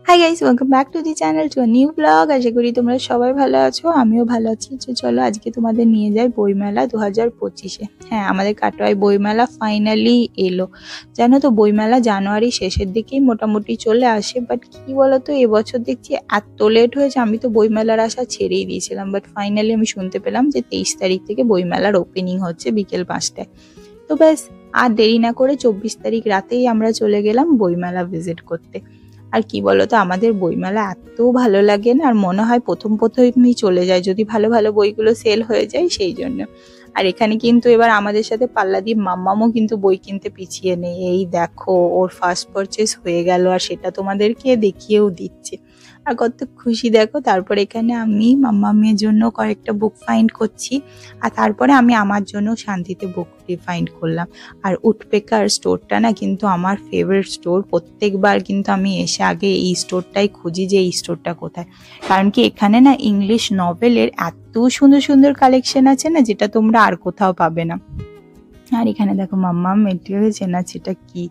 High guys, welcome back to the channel to a new blog. আশা করি তোমরা সবাই ভালো আছো, আমিও ভালো আছি। তো চলো আজকে তোমাদের নিয়ে যাই বইমেলা 2025-এ। হ্যাঁ, আমাদের কাটোয়ায় বইমেলা ফাইনালি এলো। জানো তো, বইমেলা জানুয়ারি শেষের দিকেই মোটামুটি চলে আসে, বাট কি বলতো, এবছর দেখছি এত লেট হয়েছে। আমি তো বইমেলার আশা ছেড়েই দিয়েছিলাম, বাট ফাইনালি আমি শুনতে পেলাম যে 23 তারিখ থেকে বইমেলার ওপেনিং হচ্ছে বিকেল 5টায়। তো ব্যাস, আর দেরি না করে 24 তারিখ রাতেই আমরা চলে গেলাম বইমেলা ভিজিট করতে। আর কি বলতো, আমাদের বইমেলা এত ভালো লাগে না, আর মনে হয় প্রথমই চলে যায় যদি ভালো ভালো বইগুলো সেল হয়ে যায়, সেই জন্য। আর এখানে কিন্তু এবার আমাদের সাথে পাল্লা দিয়ে মাম্মামও কিন্তু বই কিনতে পিছিয়ে নেই। এই দেখো, ওর ফার্স্ট পারচেস হয়ে গেল, আর সেটা তোমাদেরকে দেখিয়েও দিচ্ছে। আর কত খুশি দেখো। তারপর এখানে আমি মাম্মামের জন্য কয়েকটা বুক ফাইন্ড করছি, আর তারপরে আমি আমার জন্য শান্তিতে বুক ফাইন্ড করলাম। আর উডপেকার স্টোরটা না কিন্তু আমার ফেভারিট স্টোর। প্রত্যেকবার কিন্তু আমি এসে আগে এই স্টোরটাই খুঁজি যে এই স্টোরটা কোথায়, কারণ কি এখানে না ইংলিশ নভেলের এত সুন্দর সুন্দর কালেকশন আছে না, যেটা তোমরা আর কোথাও পাবে না। আর এখানে দেখো মাম্মাম মেটেরিয়াল চেনাচ্ছে এটা কি,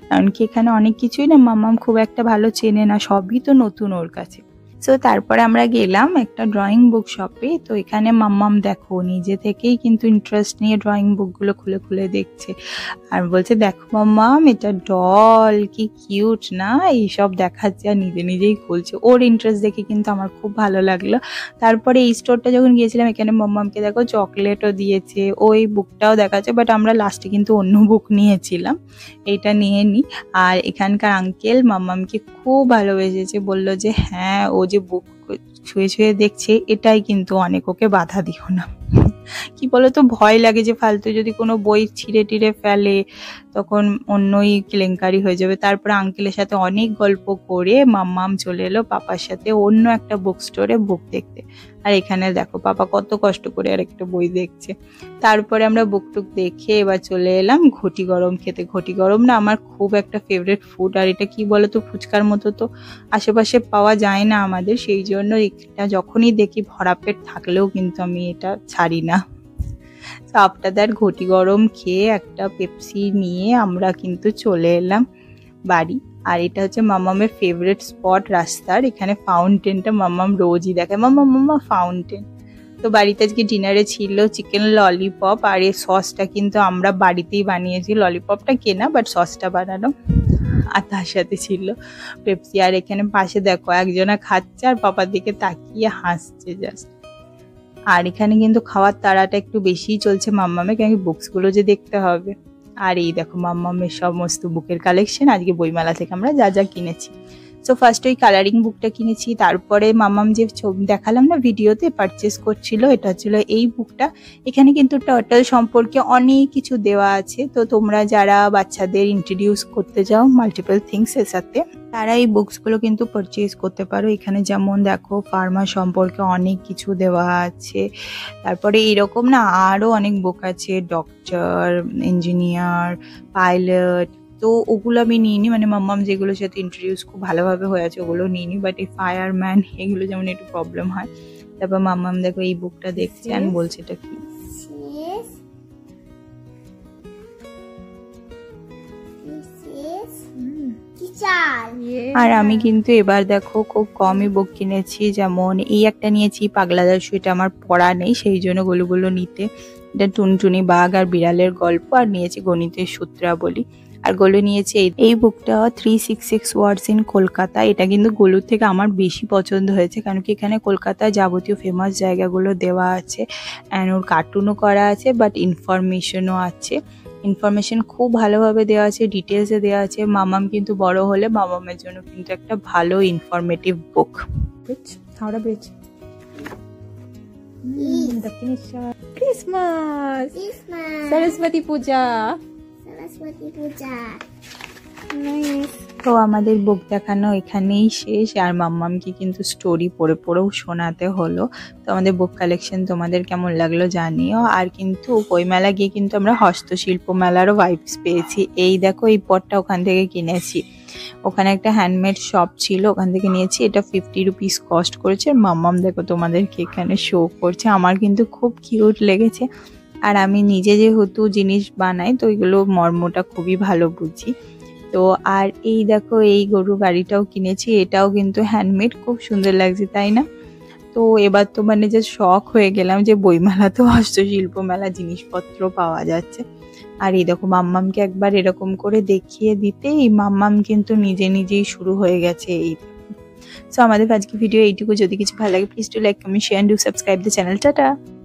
কারণ কি এখানে অনেক কিছুই না মাম্মাম খুব একটা ভালো চেনে না, সবই তো নতুন ওর কাছে। সো তারপরে আমরা গেলাম একটা ড্রয়িং বুক শপে। তো এখানে মাম্মাম দেখো নিজে থেকেই কিন্তু ইন্টারেস্ট নিয়ে ড্রয়িং বুকগুলো খুলে খুলে দেখছে, আর বলছে দেখো মাম্মাম এটা ডল, কি কিউট না, এইসব দেখাচ্ছে আর নিজে নিজেই খুলছে। ওর ইন্টারেস্ট দেখে কিন্তু আমার খুব ভালো লাগলো। তারপরে এই স্টোরটা যখন গিয়েছিলাম, এখানে মাম্মামকে দেখো চকলেটও দিয়েছে, ওই বুকটাও দেখাচ্ছে, বাট আমরা লাস্টে কিন্তু অন্য বুক নিয়েছিলাম, এইটা নিয়ে নিই। আর এখানকার আঙ্কেল মাম্মামকে খুব ভালোবেসেছে, বললো যে হ্যাঁ, ও যে বুক ছুঁয়ে ছুঁয়ে দেখছে এটাই কিন্তু অনেক, ওকে বাধা দিও না। কি বলতো, ভয় লাগে যে ফালতু যদি কোনো বই ছিঁড়ে টিড়ে ফেলে তখন অন্যই কেলেঙ্কারি হয়ে যাবে। তারপরে আঙ্কেলের সাথে অনেক গল্প করে মাম্মাম চলে এলো পাপার সাথে অন্য একটা বুক স্টোরে বুক দেখতে। আর এখানে দেখো পাপা কত কষ্ট করে আর একটা বই দেখছে। তারপরে আমরা বুক টুক দেখে এবার চলে এলাম ঘটি গরম খেতে। ঘটি গরম না আমার খুব একটা ফেভারিট ফুড, আর এটা কি বলতো, ফুচকার মতো তো আশেপাশে পাওয়া যায় না আমাদের, সেই জন্য এটা যখনই দেখি ভরা পেট থাকলেও কিন্তু আমি এটা ছাড়ি না। তো আফটার দ্যাট ঘটি গরম খেয়ে একটা পেপসি নিয়ে আমরা কিন্তু চলে এলাম বাড়ি। আর এটা হচ্ছে মাম্মামের ফেভারিট স্পট রাস্তার, এখানে ফাউন্টেনটা মাম্মাম রোজই দেখায়, মাম্মা মাম্মা ফাউন্টেন। তো বাড়িতে আজকে ডিনারে ছিল চিকেন ললিপপ, আর এই সসটা কিন্তু আমরা বাড়িতেই বানিয়েছি, ললিপপটা কেনা বাট সসটা বানানো। আর তার সাথে ছিল পেপসি। আর এখানে পাশে দেখো একজনা খাচ্ছে আর পাপার দিকে তাকিয়ে হাসছে জাস্ট। আর এখানে কিন্তু খাওয়ার তাড়াটা একটু বেশিই চলছে মাম্মামে, কেন বুকসগুলো যে দেখতে হবে। আর এই দেখো মাম্মামের সমস্ত বুকের কালেকশন আজকে বইমেলা থেকে আমরা যা যা কিনেছি। সো ফার্স্ট ওই কালারিং বুকটা কিনেছি, তারপরে মাম্মাম যে ছবি দেখালাম না ভিডিওতে পারচেস করছিল, এটা হচ্ছিল এই বুকটা। এখানে কিন্তু টার্টল সম্পর্কে অনেক কিছু দেওয়া আছে, তো তোমরা যারা বাচ্চাদের ইন্ট্রোডিউস করতে চাও মাল্টিপল থিংস এর সাথে, তারা এই বুকসগুলো কিন্তু পারচেস করতে পারো। এখানে যেমন দেখো ফার্মা সম্পর্কে অনেক কিছু দেওয়া আছে, তারপরে এরকম না আরও অনেক বুক আছে, ডক্টর, ইঞ্জিনিয়ার, পাইলট। তো ওগুলো আমি নিইনি, মানে মাম্মাম যেগুলোর সাথে ইন্ট্রোডিউস খুব ভালোভাবে হয়ে আছে ওগুলো নিইনি, বাট এই ফায়ারম্যান এগুলো যেমন একটু প্রবলেম হয়। তারপর মাম্মাম দেখো এই বুকটা দেখছে আর বলছে এটা কি। আর আমি কিন্তু এবার দেখো খুব কমই বুক কিনেছি, যেমন এই একটা নিয়েছি পাগলা দাশু, এটা আমার পড়া নেই সেই জন্য গোলুগুলো নিতে। এটা টুনটুনি বাঘ আর বিড়ালের গল্প। আর নিয়েছি গণিতের সূত্রাবলী। আর গোলু নিয়েছে এই বুকটা 366 ওয়ার্ডস ইন কলকাতা। এটা কিন্তু গোলুর থেকে আমার বেশি পছন্দ হয়েছে, কারণ কি এখানে কলকাতার যাবতীয় ফেমাস জায়গাগুলো দেওয়া আছে, অ্যান্ড ওর কার্টুনও করা আছে, বাট ইনফরমেশনও আছে। ইনফরমেশন খুব ভালোভাবে দেওয়া আছে, ডিটেলসে দেওয়া আছে। মামাম কিন্তু বড় হলে মামামের জন্য কিন্তু একটা ভালো ইনফরমেটিভ বুক। হাওড়া ব্রিজ, দক্ষিণেশ্বর, ক্রিসমাস, সরস্বতী পূজা। তো আমাদের বুক দেখানো এখানেই শেষ, আর মাম্মামকে কিন্তু স্টোরি পড়ে পড়েও শোনাতে হলো। তো আমাদের বুক কালেকশন তোমাদের কেমন লাগলো জানিও। আর কিন্তু বইমেলা গিয়ে কিন্তু আমরা হস্তশিল্প মেলারও ভাইবস পেয়েছি। এই দেখো এই পটটা ওখান থেকে কিনেছি, ওখানে একটা হ্যান্ডমেড শপ ছিল ওখান থেকে নিয়েছি। এটা 50 রুপিস কস্ট করেছে। আর মাম্মাম দেখো তোমাদেরকে এখানে শো করছে, আমার কিন্তু খুব কিউট লেগেছে। আর আমি নিজে যেহেতু জিনিস বানাই তো এগুলো মর্মটা খুবই ভালো বুঝি। তো আর এই দেখো এই গরু গাড়িটাও কিনেছি, এটাও কিন্তু হ্যান্ডমেড, খুব সুন্দর লাগছে তাই না? তো এবার তো মানে যে শখ হয়ে গেলাম যে বইমেলাতেও হস্তশিল্প মেলা জিনিসপত্র পাওয়া যাচ্ছে। আর এই দেখো মাম্মামকে একবার এরকম করে দেখিয়ে দিতেই মাম্মাম কিন্তু নিজে নিজেই শুরু হয়ে গেছে এই। সো আমাদের আজকে ভিডিও এইটুকু। যদি কিছু ভালো লাগে please do like, comment, share and do subscribe the channel. Tata.